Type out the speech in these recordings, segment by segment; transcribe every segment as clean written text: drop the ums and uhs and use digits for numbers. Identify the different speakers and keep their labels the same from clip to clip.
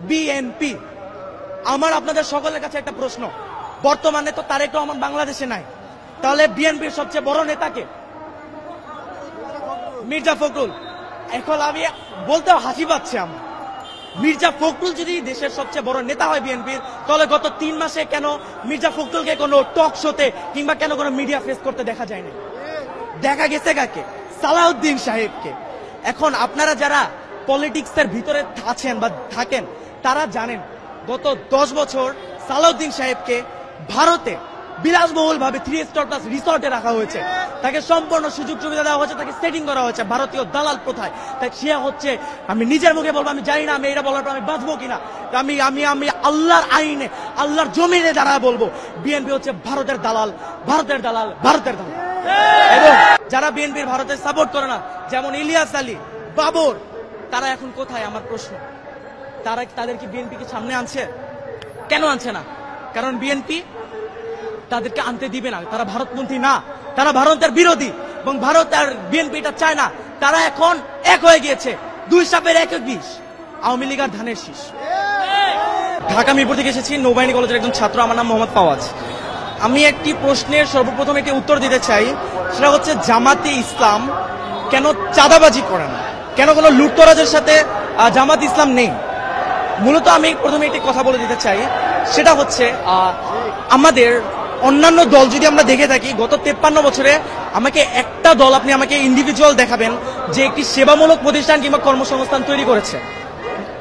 Speaker 1: BNP. আমার আপনাদের সকলের কাছে একটা প্রশ্ন, বর্তমানে তো তারেক রহমান বাংলাদেশে নাই, তাহলে বিএনপির সবচেয়ে বড় নেতাকে? মির্জা ফখরুল। এখন আমি বলতে হাসি পাচ্ছে আমার, মির্জা ফখরুল যদি দেশের সবচেয়ে বড় নেতা হয় বিএনপির, তাহলে গত 3 মাসে কেন মির্জা ফখরুলকে কোনো টক শোতে কিংবা কেন কোনো মিডিয়া ফেস করতে দেখা যায়নি? দেখা গেছে কাকে? সালাউদ্দিন সাহেবকে। এখন আপনারা যারা পলিটিক্সের ভিতরে আছেন বা থাকেন তারা জানেন গত 10 বছর সালাউদ্দিন সাহেবকে ভারতে বিলাসবহুল ভাবে 3 স্টার প্লাস রিসর্টে রাখা হয়েছে, তাকে সম্পূর্ণ সুযোগ সুবিধা দেওয়া হয়েছে, তাকে সেটিং করা হয়েছে ভারতীয় দালাল প্রথায়। তাই সে হচ্ছে, আমি নিজের মুখে বলবো, আমি জানি না আমি এটা বলার পর আমি বাঁচবো কিনা, আমি আমি আমি আল্লাহর আইনে আল্লাহর জমিনে দাঁড়ায় বলবো, বিএনপি হচ্ছে ভারতের দালাল, ভারতের দালাল, ভারতের দালাল। এবং যারা বিএনপির ভারতের সাপোর্ট করে না, যেমন ইলিয়াস আলী, বাবর, তারা এখন কোথায়? আমার প্রশ্ন, তাদেরকে বিএনপি কি সামনে আনছে? কেন আনছে না? কারণ বিএনপি তাদেরকে আনতে দিবে না, তারা ভারতপন্থী না, তারা ভারতের বিরোধী, এবং ভারত আর বিএনপি এটা চায় না। তারা এখন এক হয়ে গিয়েছে, 2 সাপের 1 বিষ, আওয়ামী লীগ আর ধানের শীষ। ঢাকা মিরপুর থেকে এসেছি, নৌবাহিনী কলেজের একজন ছাত্র, আমার নাম মোহাম্মদ ফাওয়াজ। আমি একটি প্রশ্নের সর্বপ্রথম একটি উত্তর দিতে চাই, সেটা হচ্ছে জামাতে ইসলাম কেন চাঁদাবাজি করে না, কেন কোনো লুটতরাজের সাথে জামাত ইসলাম নেই? মূলত আমি প্রথমে একটি কথা বলে দিতে চাই, সেটা হচ্ছে আমাদের অন্যান্য দল যদি আমরা দেখে থাকি, গত 53 বছরে আমাকে একটা দল, আপনি আমাকে ইন্ডিভিজুয়াল দেখাবেন যে একটি সেবামূলক প্রতিষ্ঠান কিংবা কর্মসংস্থান তৈরি করেছে?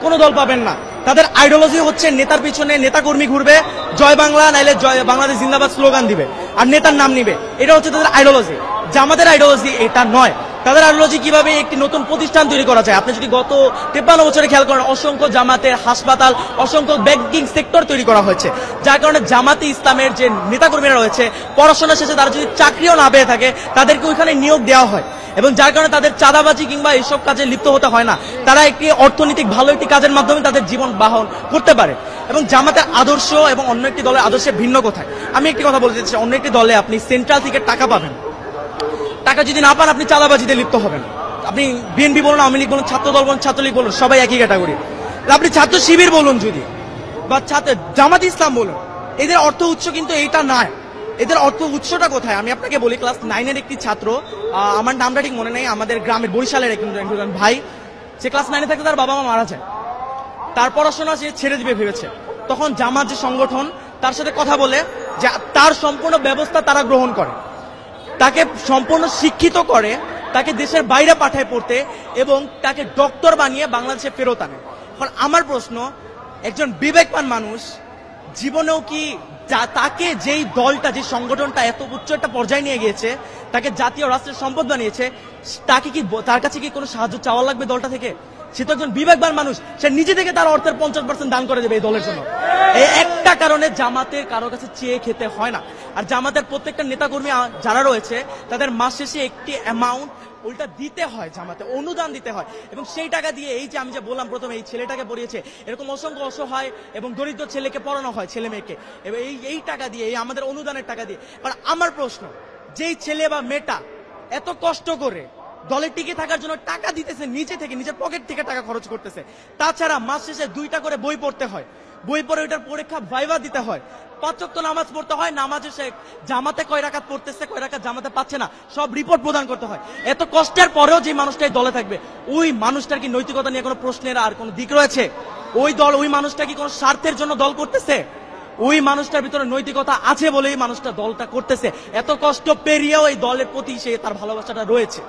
Speaker 1: কোন দল পাবেন না। তাদের আইডিওলজি হচ্ছে নেতার পিছনে নেতাকর্মী ঘুরবে, জয় বাংলা নাইলে জয় বাংলাদেশ জিন্দাবাদ স্লোগান দিবে আর নেতার নাম নিবে, এটা হচ্ছে তাদের আইডিওলজি। জামাতের আইডিওলজি এটা নয়। তাদের আইডিওলজি কিভাবে একটি নতুন প্রতিষ্ঠান তৈরি করা যায়। আপনি যদি গত 53 বছরে খেয়াল করেন, অসংখ্য জামাতের হাসপাতাল, অসংখ্য ব্যাংকিং সেক্টর তৈরি করা হয়েছে, যার কারণে জামাতে ইসলামের যে নেতাকর্মীরা রয়েছে, পড়াশোনা শেষে তারা যদি চাকরিও না পেয়ে থাকে, তাদেরকে ওইখানে নিয়োগ দেওয়া হয়, এবং যার কারণে তাদের চাঁদাবাজি কিংবা এইসব কাজে লিপ্ত হতে হয় না। তারা একটি অর্থনৈতিক ভালো একটি কাজের মাধ্যমে তাদের জীবন বাহন করতে পারে। এবং জামাতের আদর্শ এবং অন্য একটি দলের আদর্শে ভিন্ন কোথায়? আমি একটি কথা বলতে চাই, অন্য একটি দলে আপনি সেন্ট্রাল থেকে টাকা পাবেন, টাকা যদি না পান আপনি চাঁদাবাজিতে লিপ্ত হবেন। আপনি বিএনপি বলুন, আওয়ামী লীগ বলুন, ছাত্র দল বলুন, ছাত্রলীগ বলুন, সবাই একই ক্যাটাগরি। আপনি ছাত্র শিবির বলুন যদি, বা জামাত ইসলাম বলুন, এদের অর্থ উৎস কিন্তু এইটা নয়। এদের অর্থ উৎসটা কোথায়? আমি আপনাকে বলি, ক্লাস 9-এর একটি ছাত্র, আমার নামটা ঠিক মনে নেই, আমাদের গ্রামের বরিশালের একজন ভাই, সে ক্লাস 9-এ থাকতে তার বাবা মা মারা যায়, তার পড়াশোনা সে ছেড়ে দিবে ভেবেছে। তখন জামাত যে সংগঠন তার সাথে কথা বলে, যে তার সম্পূর্ণ ব্যবস্থা তারা গ্রহণ করে, তাকে সম্পূর্ণ শিক্ষিত করে, তাকে দেশের বাইরে পাঠায় পড়তে, এবং তাকে ডক্টর বানিয়ে বাংলাদেশে ফেরত আনে। এখন আমার প্রশ্ন, একজন বিবেকবান মানুষ জীবনেও কি তাকে যেই দলটা, যে সংগঠনটা এত উচ্চ একটা পর্যায়ে নিয়ে গিয়েছে, তাকে জাতীয় রাষ্ট্রের সম্পদ বানিয়েছে, তাকে কি, তার কাছে কি কোনো সাহায্য চাওয়া লাগবে দলটা থেকে? সে তো একজন বিবেকবান মানুষ, সে নিজে থেকে তার অর্থের 50% দান করে দেবে এই দলের জন্য। এই একটা কারণে জামাতের কারো কাছে চেয়ে খেতে হয় না। আর জামাতের প্রত্যেকটা নেতাকর্মী যারা রয়েছে, তাদের মাস শেষে একটি অ্যামাউন্ট ওইটা দিতে হয়, জামাতে অনুদান দিতে হয়, এবং সেই টাকা দিয়ে, এই যে আমি যে বললাম প্রথমে, এই ছেলেটাকে পড়িয়েছে, এরকম অসংখ্য অসহায় এবং দরিদ্র ছেলেকে পড়ানো হয়, ছেলে মেয়েকে, এবং এই টাকা দিয়ে, এই আমাদের অনুদানের টাকা দিয়ে। কারণ আমার প্রশ্ন, যেই ছেলে বা মেয়েটা এত কষ্ট করে দলে টিকে থাকার জন্য টাকা দিতেছে, নিজে থেকে, নিজের পকেট থেকে টাকা খরচ করতেছে, তাছাড়া মাস শেষে 2টা করে বই পড়তে হয়, বই পড়ে ওইটার পরীক্ষা ভাইভা দিতে হয়, 5 ওয়াক্ত নামাজ পড়তে হয়, নামাজে সে জামাতে কয় রাকাত পড়তেছে, কয় রাকাত জামাতে পাচ্ছে না, সব রিপোর্ট প্রদান করতে হয়। এত কষ্টের পরেও যে মানুষটাই দলে থাকবে, ওই মানুষটার কি নৈতিকতা নিয়ে কোনো প্রশ্নের আর কোনো দিক রয়েছে? ওই মানুষটা কি কোনো স্বার্থের জন্য দল করতেছে? ওই মানুষটার ভিতরে নৈতিকতা আছে বলেই মানুষটা দলটা করতেছে। এত কষ্ট পেরিয়েও এই দলের প্রতি সে তার ভালোবাসাটা রয়েছে।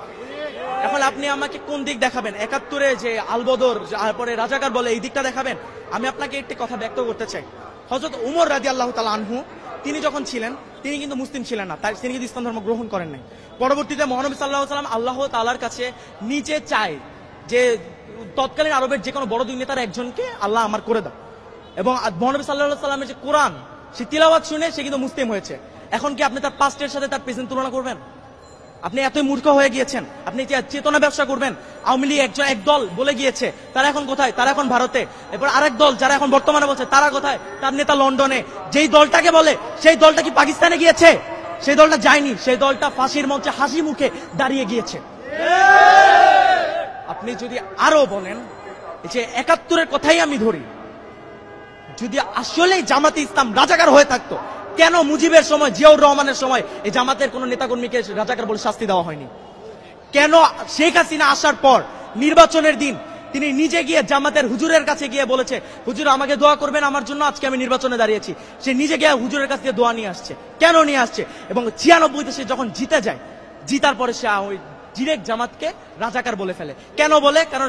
Speaker 1: এখন আপনি আমাকে কোন দিক দেখাবেন? 71-এ যে আলবদর, তারপরে রাজাকার বলে, এই দিকটা দেখাবেন? আমি আপনাকে একটি কথা ব্যক্ত করতে চাই। হযরত উমর রাদিয়াল্লাহু তাআলা আনহু, তিনি যখন ছিলেন, তিনি কিন্তু মুসলিম ছিলেন না, তিনি কিন্তু ইসলাম ধর্ম গ্রহণ করেন নাই। পরবর্তীতে মহানবী সাল্লাল্লাহু আলাইহি ওয়াসাল্লাম আল্লাহ তাআলার কাছে নিজে চায় যে তৎকালীন আরবের যে কোনো বড় 2 নেতার একজনকে আল্লাহ আমার করে দাও, এবং মহানবী সাল্লাল্লাহু আলাইহি ওয়াসাল্লামের যে কোরআন, সে তিলাওয়াত শুনে সে কিন্তু মুসলিম হয়েছে। এখন কি আপনি তার পাস্টের সাথে তার প্রেজেন্ট তুলনা করবেন? আপনি এতই মূর্খ হয়ে গিয়েছেন? আপনি চেতনা ব্যবসা করবেন? আওয়ামী লীগ এক দল বলে গিয়েছে, তারা এখন কোথায়? তারা এখন ভারতে। এরপর আরেক দল যারা এখন বর্তমানে বলছে, তারা কোথায়? তার নেতা লন্ডনে। যেই দলটাকে বলে, সেই দলটা কি পাকিস্তানে গিয়েছে? সেই দলটা যায়নি, সেই দলটা ফাঁসির মঞ্চে হাসি মুখে দাঁড়িয়ে গিয়েছে। আপনি যদি আরো বলেন, যে 71-এর কথাই আমি ধরি, যদি আসলেই জামাতে ইসলাম রাজাকার হয়ে থাকতো, কেন মুজিবের সময়, জিয়াউর রহমানের সময় এই জামাতের কোন নেতাকর্মীকে রাজাকার বলে শাস্তি দেওয়া হয়নি? কেন শেখ হাসিনা আসার পর নির্বাচনের দিন তিনি নিজে গিয়ে জামাতের হুজুরের কাছে গিয়ে বলেছে, হুজুর আমাকে দোয়া করবেন আমার জন্য, আজকে আমি নির্বাচনে দাঁড়িয়েছি। সে নিজে গিয়ে হুজুরের কাছ থেকে দোয়া নিয়ে আসছে। কেন নিয়ে আসছে? এবং 96-তে সে যখন জিতে যায়, জিতার পরে সে ওই ডিরেক্ট জামাতকে রাজাকার বলে ফেলে। কেন বলে? কারণ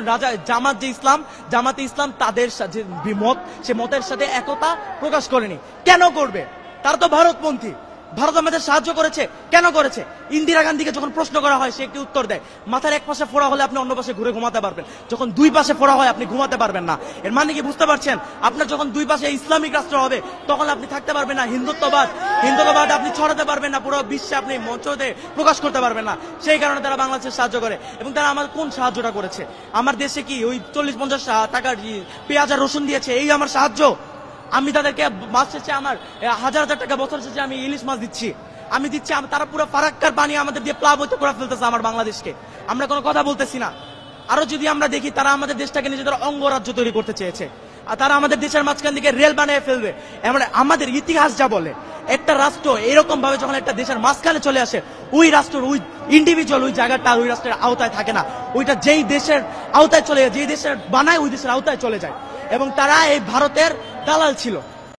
Speaker 1: জামাত যে ইসলাম, জামাতে ইসলাম তাদের যে মত, সে মতের সাথে একতা প্রকাশ করেনি। কেন করবে? তারা তো ভারতপন্থী। ভারত আমাদের সাহায্য করেছে, কেন করেছে? ইন্দিরা গান্ধীকে যখন প্রশ্ন করা হয় সে একটি উত্তর দেয়, মাথার এক পাশে ফোড়া হলে আপনি অন্য পাশে ঘুরে ঘুমাতে পারবেন, যখন দুই পাশে ফোড়া হয় আপনি ঘুমাতে পারবেন না। এর মানে কি বুঝতে পারছেন? আপনার যখন দুই পাশে ইসলামিক রাষ্ট্র হবে তখন আপনি থাকতে পারবেন না। হিন্দুত্ববাদ আপনি ছড়াতে পারবেন না, পুরো বিশ্বে আপনি মঞ্চতে প্রকাশ করতে পারবেন না। সেই কারণে তারা বাংলাদেশের সাহায্য করে। এবং তারা আমার কোন সাহায্যটা করেছে? আমার দেশে কি ওই 40-50 টাকার পেঁয়াজ আর রসুন দিয়েছে, এই আমার সাহায্য? আমি তাদেরকে মাছ শেষে আমার 1000 টাকা বছর শেষে আমি ইলিশ মাছ দিচ্ছি, আমি দিচ্ছি। তারা পুরো ফারাক্কার পানি আমাদের দিয়ে প্লাবিত করে ফেলতেছে আমার বাংলাদেশকে। আমরা কোনো কথা বলতেছি না। আরো যদি আমরা দেখি, তারা আমাদের দেশটাকে নিজেদের অঙ্গরাজ্য তৈরি করতে চেয়েছে, আর তারা আমাদের দেশের মাঝখান থেকে রেল বানিয়ে ফেলবে। আমাদের ইতিহাস যা বলে, একটা রাষ্ট্র এরকম ভাবে যখন একটা দেশের মাঝখানে চলে আসে, ওই রাষ্ট্রের ওই ইন্ডিভিজুয়াল ওই জায়গাটা ওই রাষ্ট্রের আওতায় থাকে না। ওইটা যেই দেশের আওতায় চলে যায়, যেই দেশের বানায় ওই দেশের আওতায় চলে যায়। এবং তারা এই ভারতের দালাল ছিল।